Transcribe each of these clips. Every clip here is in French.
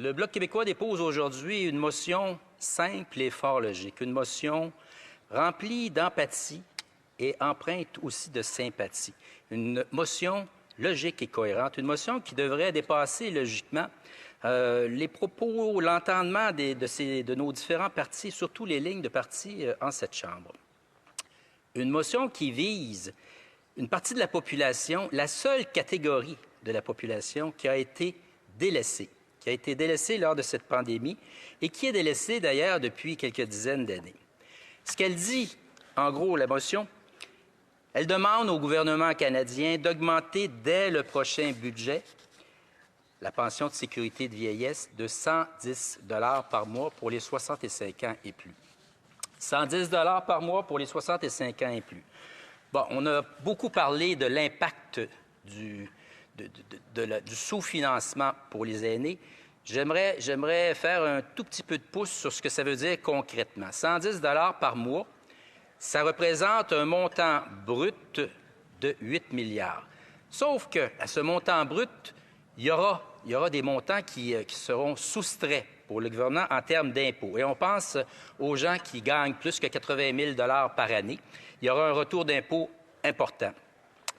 Le Bloc québécois dépose aujourd'hui une motion simple et fort logique, une motion remplie d'empathie et empreinte aussi de sympathie. Une motion logique et cohérente, une motion qui devrait dépasser logiquement les propos, l'entendement de nos différents partis, surtout les lignes de partis en cette Chambre. Une motion qui vise une partie de la population, la seule catégorie de la population qui a été délaissée lors de cette pandémie et qui est délaissée d'ailleurs depuis quelques dizaines d'années. Ce qu'elle dit, en gros, la motion, elle demande au gouvernement canadien d'augmenter dès le prochain budget la pension de sécurité de vieillesse de 110 $ par mois pour les 65 ans et plus. 110 $ par mois pour les 65 ans et plus. Bon, on a beaucoup parlé de l'impact du sous-financement pour les aînés. J'aimerais faire un tout petit peu de pouce sur ce que ça veut dire concrètement. 110 $ par mois, ça représente un montant brut de 8 milliards. Sauf qu'à ce montant brut, il y aura des montants qui seront soustraits pour le gouvernement en termes d'impôts. Et on pense aux gens qui gagnent plus que 80 000 $ par année. Il y aura un retour d'impôt important.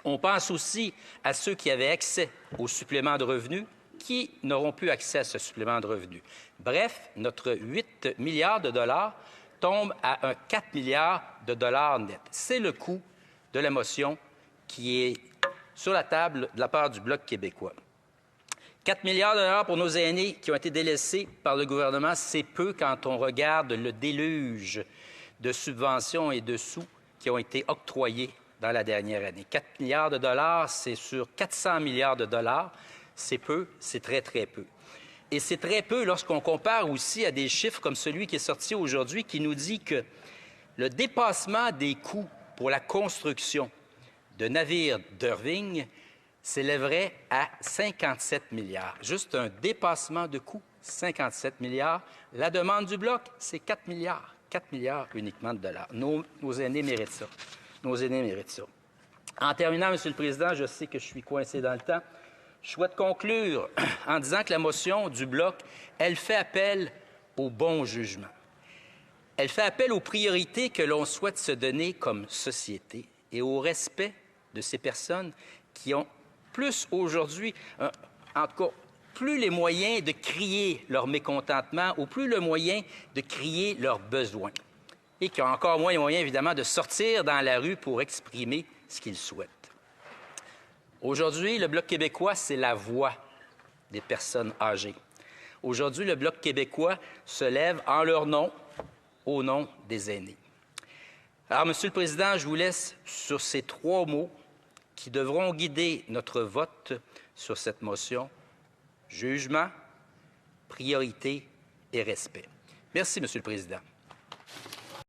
On pense aussi à ceux qui avaient accès au supplément de revenus qui n'auront plus accès à ce supplément de revenus. Bref, notre 8 milliards de dollars tombe à un 4 milliards de dollars net. C'est le coût de la motion qui est sur la table de la part du Bloc québécois. 4 milliards de dollars pour nos aînés qui ont été délaissés par le gouvernement, c'est peu quand on regarde le déluge de subventions et de sous qui ont été octroyés dans la dernière année. 4 milliards de dollars, c'est sur 400 milliards de dollars. C'est peu, c'est très, très peu. Et c'est très peu lorsqu'on compare aussi à des chiffres comme celui qui est sorti aujourd'hui qui nous dit que le dépassement des coûts pour la construction de navires d'Irving s'élèverait à 57 milliards. Juste un dépassement de coûts, 57 milliards. La demande du Bloc, c'est 4 milliards. 4 milliards uniquement de dollars. Nos aînés méritent ça. Nos aînés méritent ça. En terminant, Monsieur le Président, je sais que je suis coincé dans le temps. Je souhaite conclure en disant que la motion du Bloc, elle fait appel au bon jugement. Elle fait appel aux priorités que l'on souhaite se donner comme société et au respect de ces personnes qui ont plus aujourd'hui, en tout cas, plus les moyens de crier leur mécontentement ou plus le moyen de crier leurs besoins et qui ont encore moins les moyens, évidemment, de sortir dans la rue pour exprimer ce qu'ils souhaitent. Aujourd'hui, le Bloc québécois, c'est la voix des personnes âgées. Aujourd'hui, le Bloc québécois se lève en leur nom, au nom des aînés. Alors, Monsieur le Président, je vous laisse sur ces 3 mots qui devront guider notre vote sur cette motion: jugement, priorité et respect. Merci, Monsieur le Président.